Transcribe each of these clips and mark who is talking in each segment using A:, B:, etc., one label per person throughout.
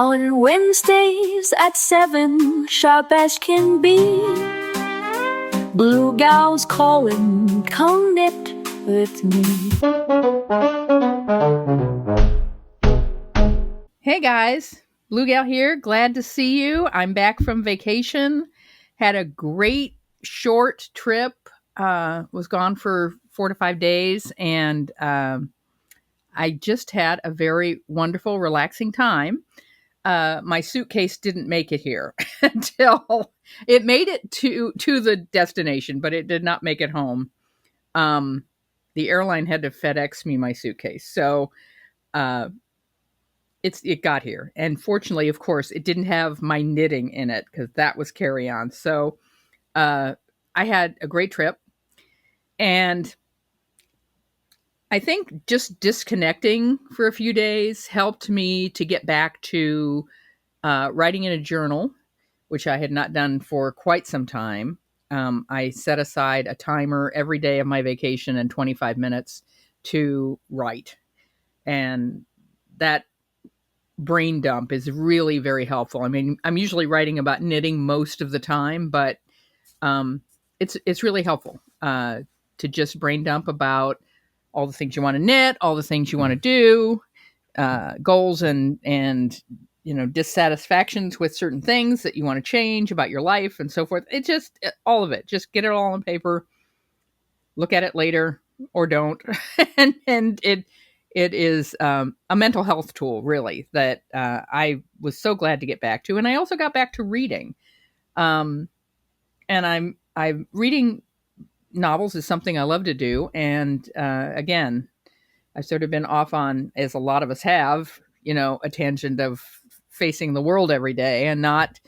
A: On Wednesdays at 7, sharp as can be, Blue Gal's calling, come knit with me.
B: Hey guys, Blue Gal here. Glad to see you. I'm back from vacation. Had a great short trip. Was gone for 4 to 5 days, and I just had a very wonderful, relaxing time. My suitcase didn't make it here until it made it to the destination, but it did not make it home. The airline had to FedEx me my suitcase, so it got here, and fortunately, of course, it didn't have my knitting in it because that was carry on. So I had a great trip, and I think just disconnecting for a few days helped me to get back to writing in a journal, which I had not done for quite some time. I set aside a timer every day of my vacation and 25 minutes to write. And that brain dump is really very helpful. I mean, I'm usually writing about knitting most of the time, but it's really helpful to just brain dump about all the things you want to knit, all the things you want to do, goals and dissatisfactions with certain things that you want to change about your life and so forth. It just all of it. Just get it all on paper. Look at it later or don't, and it is a mental health tool, really, that I was so glad to get back to. And I also got back to reading. And I'm reading novels is something I love to do. And again, I've sort of been off on, as a lot of us have, a tangent of facing the world every day and not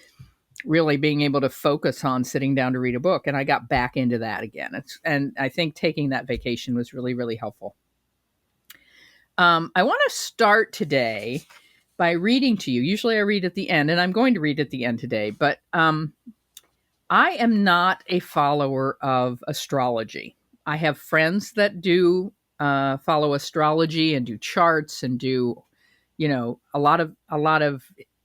B: really being able to focus on sitting down to read a book. And I got back into that again. And I think taking that vacation was really, really helpful. I want to start today by reading to you. Usually I read at the end, and I'm going to read at the end today, but I am not a follower of astrology. I have friends that do follow astrology and do charts and do, a lot of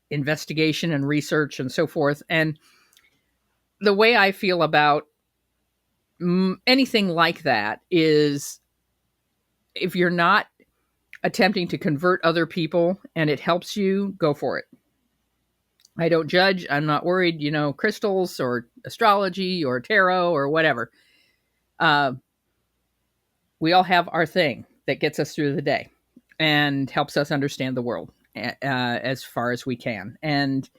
B: investigation and research and so forth. And the way I feel about anything like that is, if you're not attempting to convert other people and it helps you, go for it. I don't judge. I'm not worried, crystals or astrology or tarot or whatever. We all have our thing that gets us through the day and helps us understand the world as far as we can. And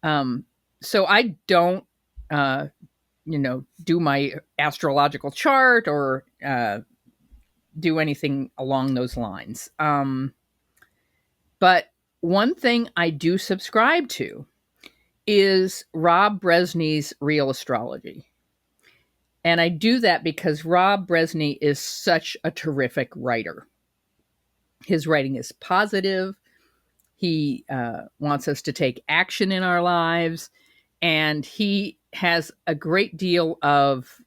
B: so I don't, do my astrological chart or do anything along those lines. But one thing I do subscribe to is Rob Bresney's Real Astrology. And I do that because Rob Bresney is such a terrific writer. His writing is positive. He wants us to take action in our lives. And he has a great deal of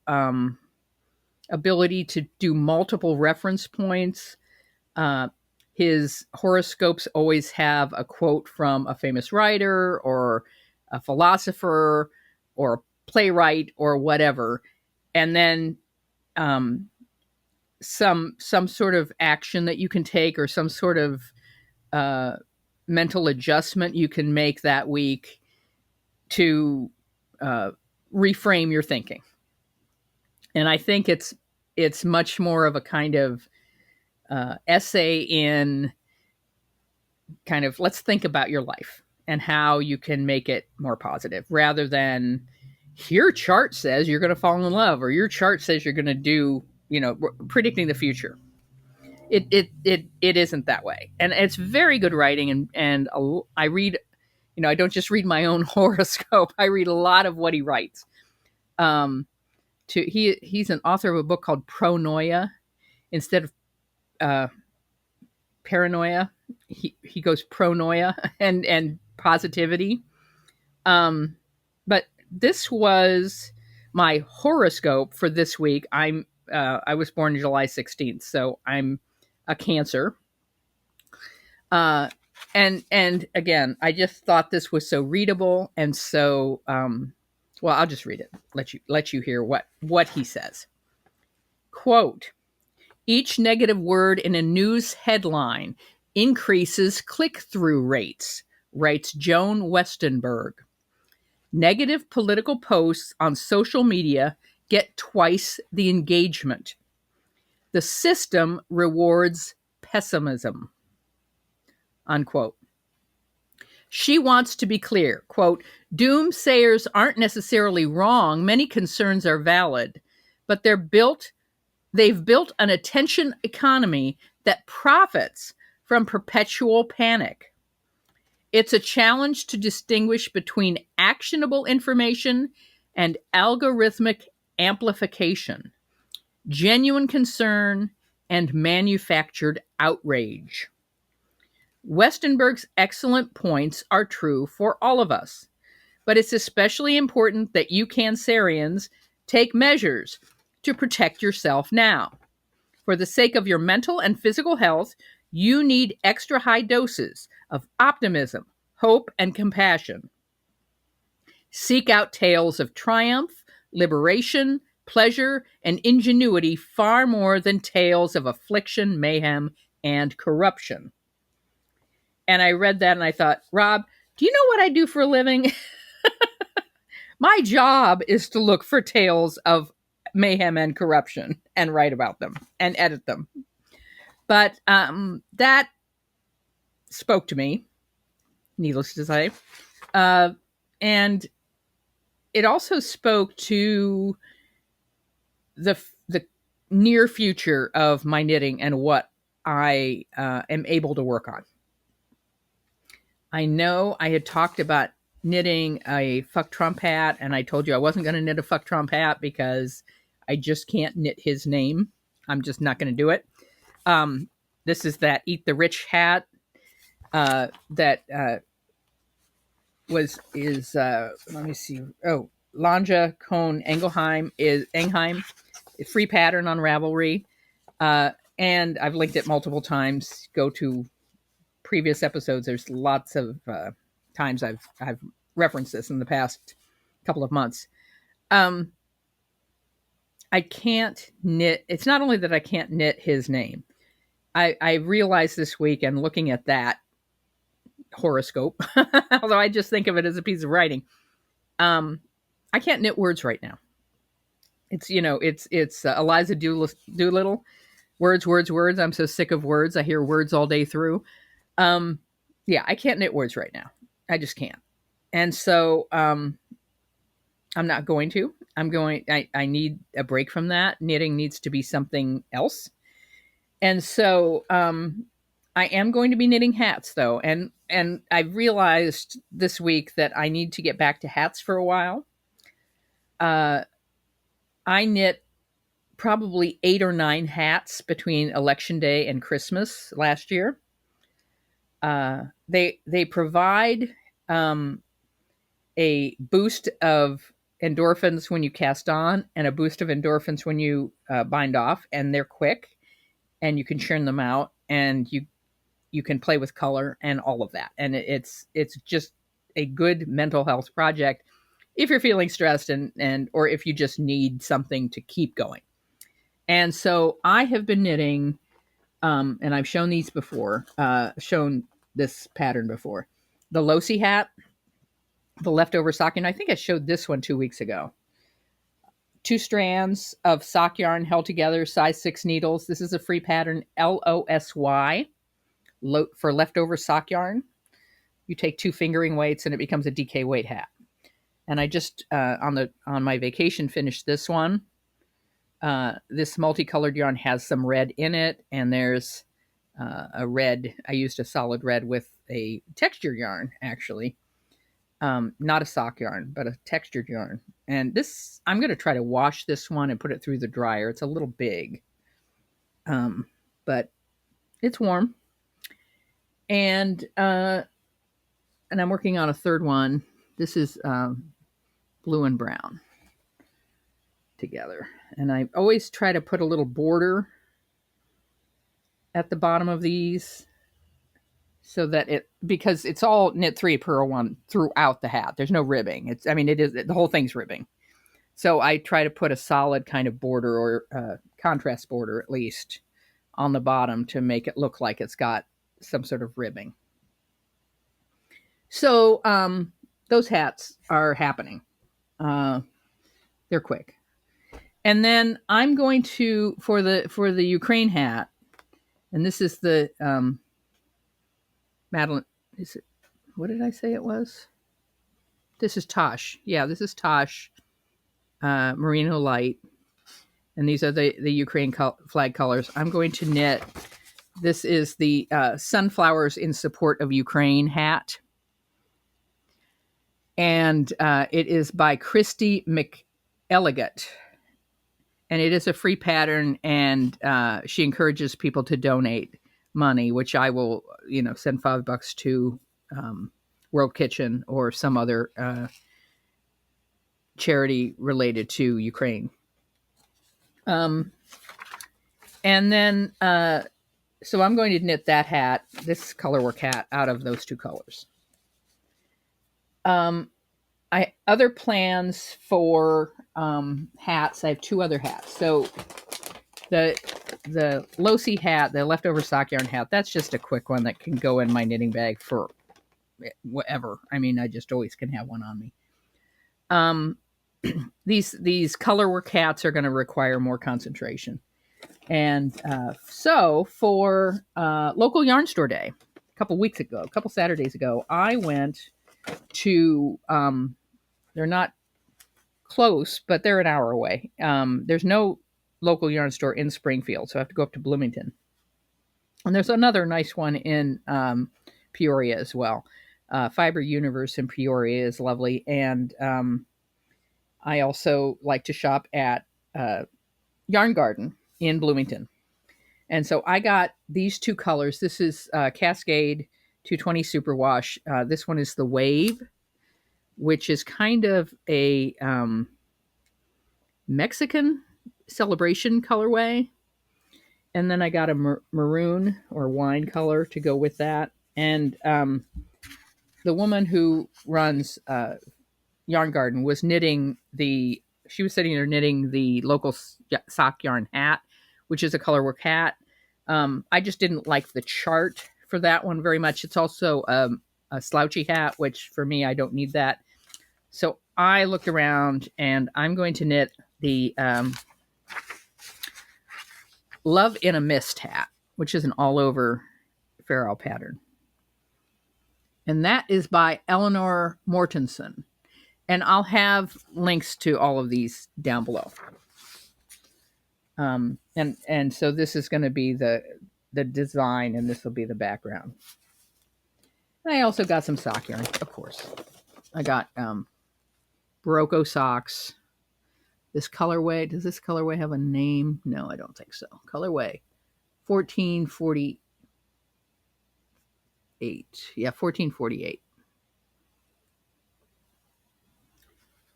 B: ability to do multiple reference points. His horoscopes always have a quote from a famous writer or a philosopher or a playwright or whatever. And then some sort of action that you can take or some sort of mental adjustment you can make that week to reframe your thinking. And I think it's much more of a kind of essay in kind of, let's think about your life and how you can make it more positive, rather than your chart says you're going to fall in love or your chart says you're going to do, predicting the future. It isn't that way. And it's very good writing. And I read, I don't just read my own horoscope. I read a lot of what he writes. He's an author of a book called Pronoia instead of paranoia. He goes pronoia and positivity. But this was my horoscope for this week. I was born July 16th, so I'm a Cancer. And again, I just thought this was so readable and so well, I'll just read it. Let you hear what he says. Quote, each negative word in a news headline increases click-through rates, writes Joan Westenberg. Negative political posts on social media get twice the engagement. The system rewards pessimism. Unquote. She wants to be clear, quote, doomsayers aren't necessarily wrong. Many concerns are valid, but they've built an attention economy that profits from perpetual panic. It's a challenge to distinguish between actionable information and algorithmic amplification, genuine concern, and manufactured outrage. Westenberg's excellent points are true for all of us, but it's especially important that you Cancerians take measures to protect yourself now. For the sake of your mental and physical health, you need extra high doses of optimism, hope, and compassion. Seek out tales of triumph, liberation, pleasure, and ingenuity far more than tales of affliction, mayhem, and corruption. And I read that and I thought, Rob, do you know what I do for a living? My job is to look for tales of mayhem and corruption and write about them and edit them. But that spoke to me, needless to say. And it also spoke to the near future of my knitting and what I am able to work on. I know I had talked about knitting a Fuck Trump hat, and I told you I wasn't going to knit a Fuck Trump hat because I just can't knit his name. I'm just not going to do it. This is that Eat the Rich hat that let me see. Oh, Lanja Cohn Engheim, a free pattern on Ravelry. And I've linked it multiple times. Go to previous episodes. There's lots of times I've referenced this in the past couple of months. I can't knit. It's not only that I can't knit his name. I realized this week and looking at that horoscope, although I just think of it as a piece of writing. I can't knit words right now. It's Eliza Doolittle. Words. I'm so sick of words. I hear words all day through. Yeah, I can't knit words right now. I just can't. And so I'm not going to. I need a break from that. Knitting needs to be something else. And so I am going to be knitting hats, though. And I realized this week that I need to get back to hats for a while. I knit probably 8 or 9 hats between Election Day and Christmas last year. They provide a boost of endorphins when you cast on and a boost of endorphins when you bind off, and they're quick and you can churn them out and you can play with color and all of that. And it's just a good mental health project if you're feeling stressed and or if you just need something to keep going. And so I have been knitting, and I've shown these before, shown this pattern before. The Losi hat, the leftover sock yarn. I think I showed this one 2 weeks ago. 2 strands of sock yarn held together, size 6 needles. This is a free pattern, LOSY, for leftover sock yarn. You take 2 fingering weights and it becomes a DK weight hat. And I just, on my vacation, finished this one. This multicolored yarn has some red in it, and there's a red. I used a solid red with a textured yarn, actually. Not a sock yarn, but a textured yarn. And this, I'm going to try to wash this one and put it through the dryer. It's a little big, but it's warm. And I'm working on a third one. This is blue and brown together. And I always try to put a little border at the bottom of these so that because it's all knit 3 purl 1 throughout the hat. There's no ribbing. It is the whole thing's ribbing. So I try to put a solid kind of border or contrast border at least on the bottom to make it look like it's got some sort of ribbing. So those hats are happening. They're quick. And then I'm going to for the Ukraine hat, and this is the Madeline. Is it? What did I say it was? This is Tosh. Yeah, this is Tosh Merino Light, and these are the Ukraine flag colors. I'm going to knit. This is the Sunflowers in Support of Ukraine hat, and it is by Christy McElligott. And it is a free pattern, and she encourages people to donate money, which I will, send $5 to World Kitchen or some other charity related to Ukraine. And then, so I'm going to knit that hat, this colorwork hat, out of those two colors. Other plans for hats. I have two other hats. So the Losi hat, the leftover sock yarn hat, that's just a quick one that can go in my knitting bag for whatever. I mean, I just always can have one on me. These colorwork hats are going to require more concentration. And so for local yarn store day, a couple Saturdays ago, I went to they're not close, but they're an hour away. There's no local yarn store in Springfield, so I have to go up to Bloomington. And there's another nice one in Peoria as well. Fiber Universe in Peoria is lovely, and I also like to shop at Yarn Garden in Bloomington. And so I got these two colors. This is Cascade 220 Superwash. This one is the Wave, which is kind of a Mexican celebration colorway. And then I got a maroon or wine color to go with that. And the woman who runs Yarn Garden was sitting there knitting the local sock yarn hat, which is a colorwork hat. I just didn't like the chart for that one very much. It's also a slouchy hat, which for me, I don't need that. So I looked around, and I'm going to knit the Love in a Mist hat, which is an all-over Fair Isle pattern. And that is by Eleanor Mortensen. And I'll have links to all of these down below. And so this is going to be the design, and this will be the background. And I also got some sock yarn, of course. I got Barocco socks. This colorway, does this colorway have a name? No, I don't think so. Colorway 1448. Yeah, 1448.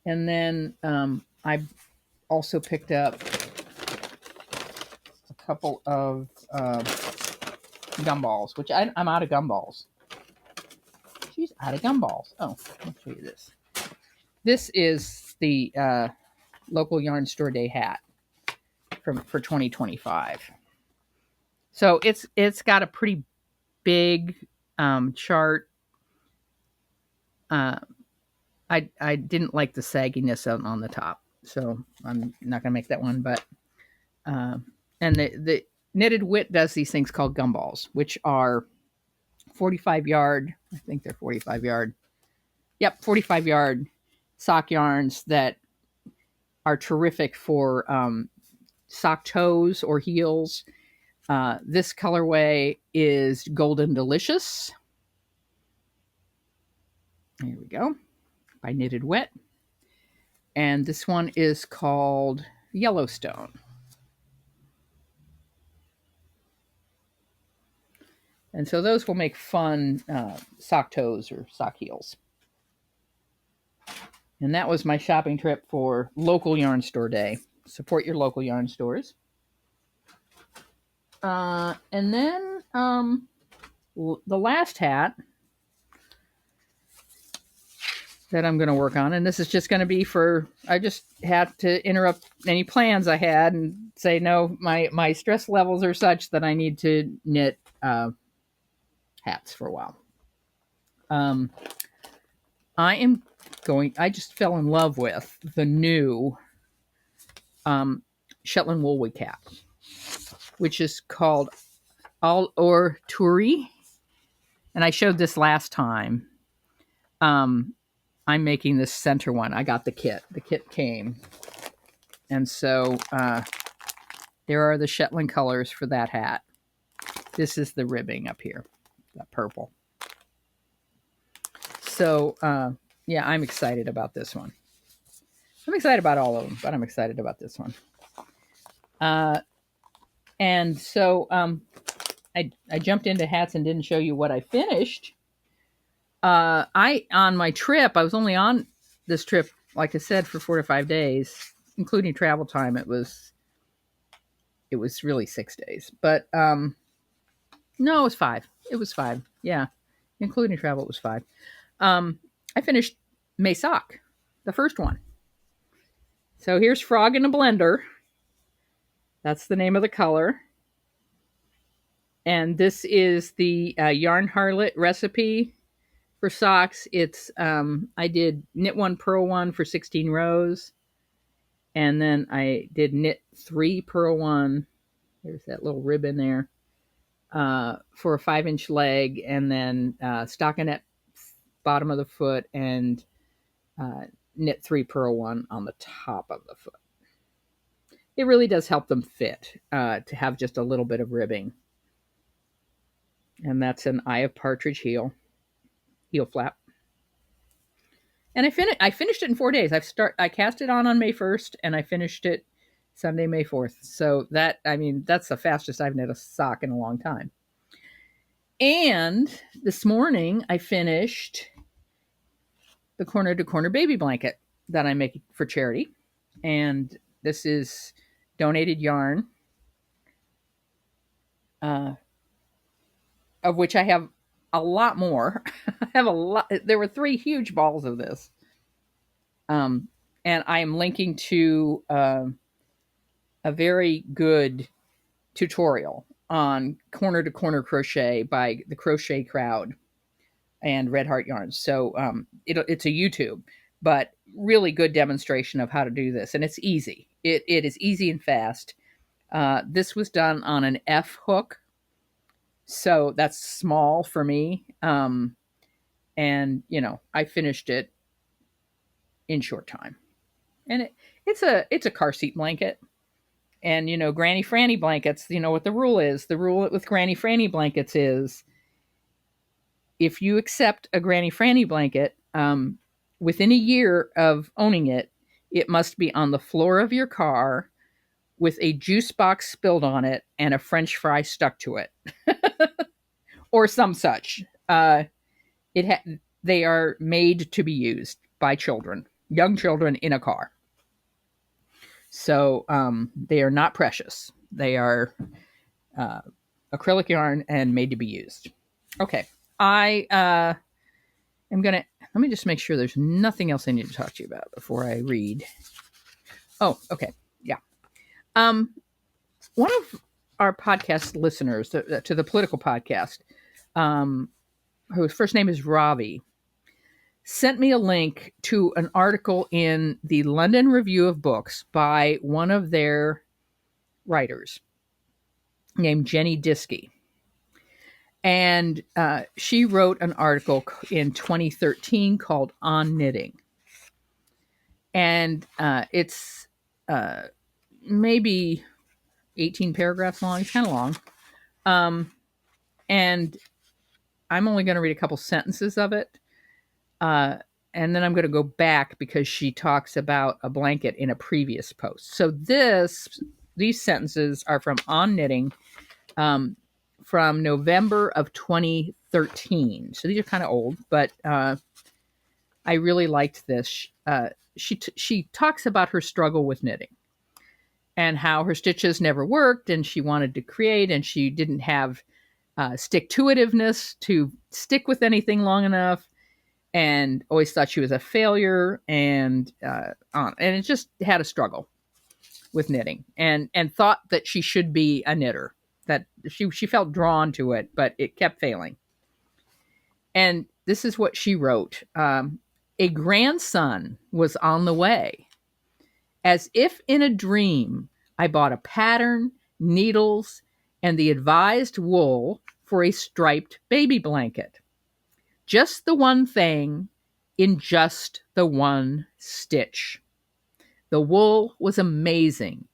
B: And then I also picked up a couple of gumballs, which I'm out of gumballs. She's out of gumballs. Oh, I'll show you this. This is the local yarn store day hat for 2025. So it's got a pretty big chart. I didn't like the sagginess on the top, so I'm not gonna make that one. But and the Knitted Wit does these things called gumballs, which are 45 yard. I think they're 45 yard. Yep, 45 yard sock yarns that are terrific for sock toes or heels. This colorway is Golden Delicious. There we go. By Knitted Wit. And this one is called Yellowstone. And so those will make fun sock toes or sock heels. And that was my shopping trip for local yarn store day. Support your local yarn stores. And then the last hat that I'm going to work on, and this is just going to be for, I just had to interrupt any plans I had and say, no, my stress levels are such that I need to knit hats for a while. I just fell in love with the new Shetland woolly cap, which is called All or Turi. And I showed this last time. I'm making this center one. I got the kit. The kit came. And so there are the Shetland colors for that hat. This is the ribbing up here, that purple. So, yeah, I'm excited about this one. I'm excited about all of them, but I'm excited about this one. And so I jumped into hats and didn't show you what I finished. On my trip, I was only on this trip, like I said, for 4 to 5 days, including travel time. It was really 6 days, but no, it was 5. It was 5. Yeah, including travel, it was 5. I finished May Sock, the first one. So here's Frog in a Blender. That's the name of the color. And this is the Yarn Harlot recipe for socks. It's I did knit 1, purl 1 for 16 rows. And then I did knit 3, purl 1. There's that little ribbon there. For a 5-inch leg, and then stockinette bottom of the foot, and knit 3, purl 1 on the top of the foot. It really does help them fit to have just a little bit of ribbing. And that's an Eye of Partridge heel flap. And I finished it in 4 days. I cast it on May 1st, and I finished it Sunday, May 4th. So that's the fastest I've knit a sock in a long time. And this morning I finished the corner to corner baby blanket that I'm making for charity. And this is donated yarn, of which I have a lot more. I have a lot. There were 3 huge balls of this. And I am linking to a very good tutorial on corner to corner crochet by the Crochet Crowd and Red Heart Yarns. So it's a YouTube, but really good demonstration of how to do this. And it's easy. It is easy and fast. This was done on an F hook. So that's small for me. And, I finished it in short time. And it's a car seat blanket. And, Granny Franny blankets, what the rule is. The rule with Granny Franny blankets is if you accept a Granny Franny blanket, within a year of owning it, it must be on the floor of your car with a juice box spilled on it and a French fry stuck to it. Or some such. They are made to be used by children, young children in a car. So they are not precious. They are acrylic yarn and made to be used. Okay. I am going to, let me just make sure there's nothing else I need to talk to you about before I read. Oh, okay. Yeah. One of our podcast listeners to the political podcast, whose first name is Ravi, sent me a link to an article in the London Review of Books by one of their writers named Jenny Diski. And she wrote an article in 2013 called On Knitting. And it's maybe 18 paragraphs long. It's kind of long. And I'm only going to read a couple sentences of it. And then I'm going to go back because she talks about a blanket in a previous post. So these sentences are from On Knitting from November of 2013. So these are kind of old, but I really liked this. She talks about her struggle with knitting and how her stitches never worked and she wanted to create and she didn't have stick-to-itiveness to stick with anything long enough, and always thought she was a failure, and it just had a struggle with knitting, and thought that she should be a knitter, that she felt drawn to it, but it kept failing. And this is what she wrote. A grandson was on the way. As if in a dream, I bought a pattern, needles, and the advised wool for a striped baby blanket. Just the one thing in just the one stitch. The wool was amazing.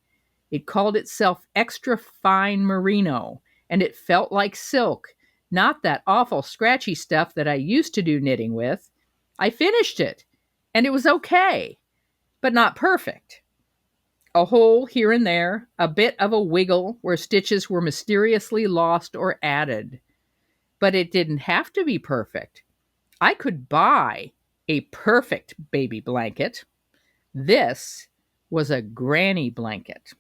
B: It called itself extra fine merino, and it felt like silk, not that awful scratchy stuff that I used to do knitting with. I finished it, and it was okay, but not perfect. A hole here and there, a bit of a wiggle where stitches were mysteriously lost or added. But it didn't have to be perfect. I could buy a perfect baby blanket. This was a granny blanket.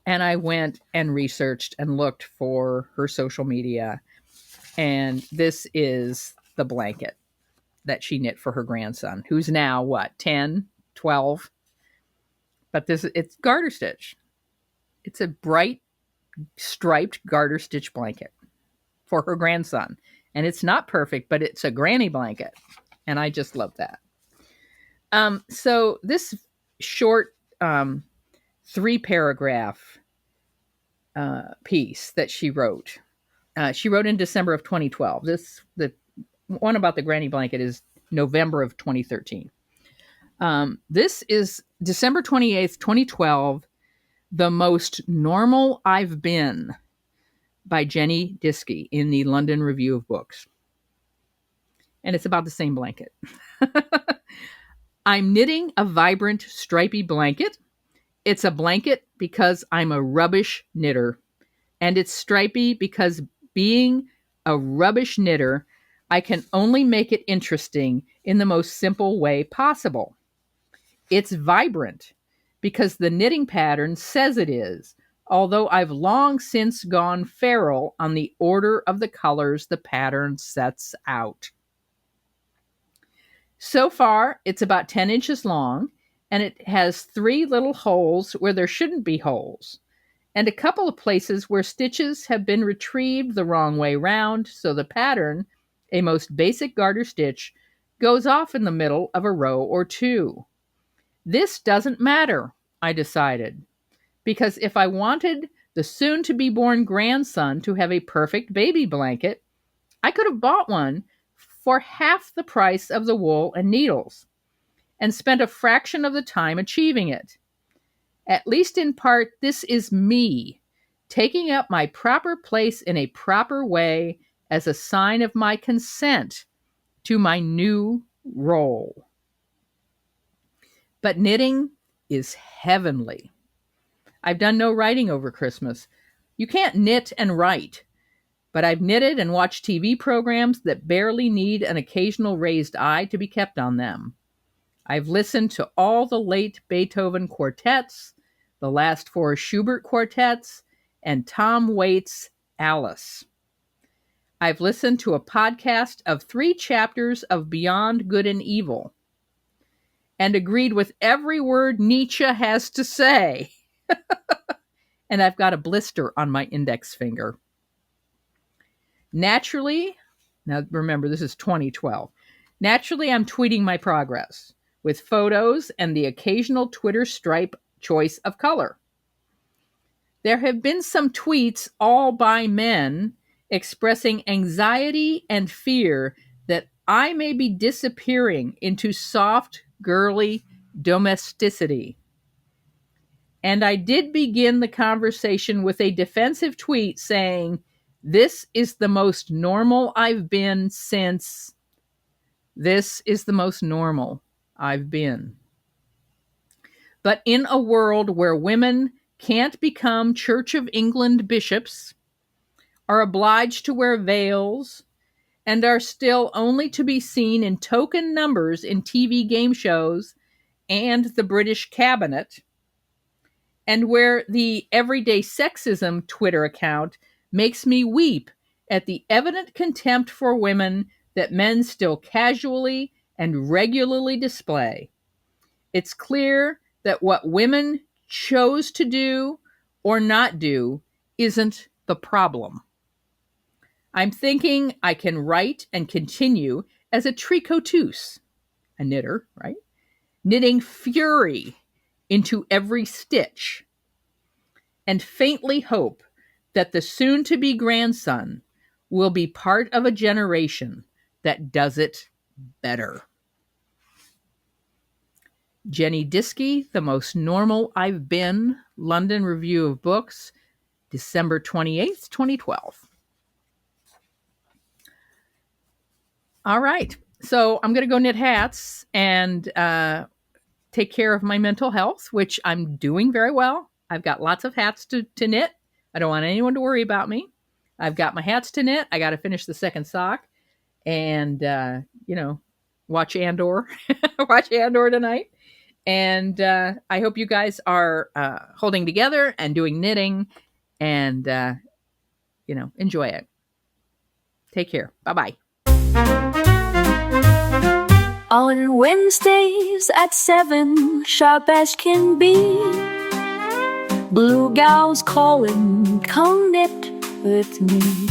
B: And I went and researched and looked for her social media. And this is the blanket that she knit for her grandson, who's now, 10, 12? But it's garter stitch. It's a bright striped garter stitch blanket for her grandson. And it's not perfect, but it's a granny blanket. And I just love that. So this short 3-paragraph piece that she wrote in December of 2012. The one about the granny blanket is November of 2013. This is December 28th, 2012, The Most Normal I've Been by Jenny Diski in the London Review of Books. And it's about the same blanket. I'm knitting a vibrant, stripy blanket. It's a blanket because I'm a rubbish knitter. And it's stripy because being a rubbish knitter, I can only make it interesting in the most simple way possible. It's vibrant because the knitting pattern says it is, although I've long since gone feral on the order of the colors the pattern sets out. So far, it's about 10 inches long, and it has 3 little holes where there shouldn't be holes, and a couple of places where stitches have been retrieved the wrong way round, so the pattern, a most basic garter stitch, goes off in the middle of a row or 2. This doesn't matter, I decided, because if I wanted the soon-to-be-born grandson to have a perfect baby blanket, I could have bought one for half the price of the wool and needles and spent a fraction of the time achieving it. At least in part, this is me taking up my proper place in a proper way as a sign of my consent to my new role. But knitting is heavenly. I've done no writing over Christmas. You can't knit and write, but I've knitted and watched TV programs that barely need an occasional raised eye to be kept on them. I've listened to all the late Beethoven quartets, the last 4 Schubert quartets, and Tom Waits' Alice. I've listened to a podcast of 3 chapters of Beyond Good and Evil and agreed with every word Nietzsche has to say. And I've got a blister on my index finger. Naturally, now remember, this is 2012. Naturally, I'm tweeting my progress with photos and the occasional Twitter stripe choice of color. There have been some tweets, all by men, expressing anxiety and fear that I may be disappearing into soft, girly domesticity. And I did begin the conversation with a defensive tweet saying, "This is the most normal I've been since." This is the most normal I've been. But in a world where women can't become Church of England bishops, are obliged to wear veils, and are still only to be seen in token numbers in TV game shows and the British cabinet, and where the Everyday Sexism Twitter account makes me weep at the evident contempt for women that men still casually and regularly display. It's clear that what women chose to do or not do isn't the problem. I'm thinking I can write and continue as a tricoteuse, a knitter, right? Knitting fury into every stitch, and faintly hope that the soon-to-be grandson will be part of a generation that does it better. Jenny Diski, The Most Normal I've Been, London Review of Books, December 28th, 2012. All right. So I'm going to go knit hats and take care of my mental health, which I'm doing very well. I've got lots of hats to knit. I don't want anyone to worry about me. I've got my hats to knit. I got to finish the second sock and, watch Andor, watch Andor tonight. And I hope you guys are holding together and doing knitting and, enjoy it. Take care. Bye-bye.
A: On Wednesdays at 7, sharp as can be, blue gals calling, come knit with me.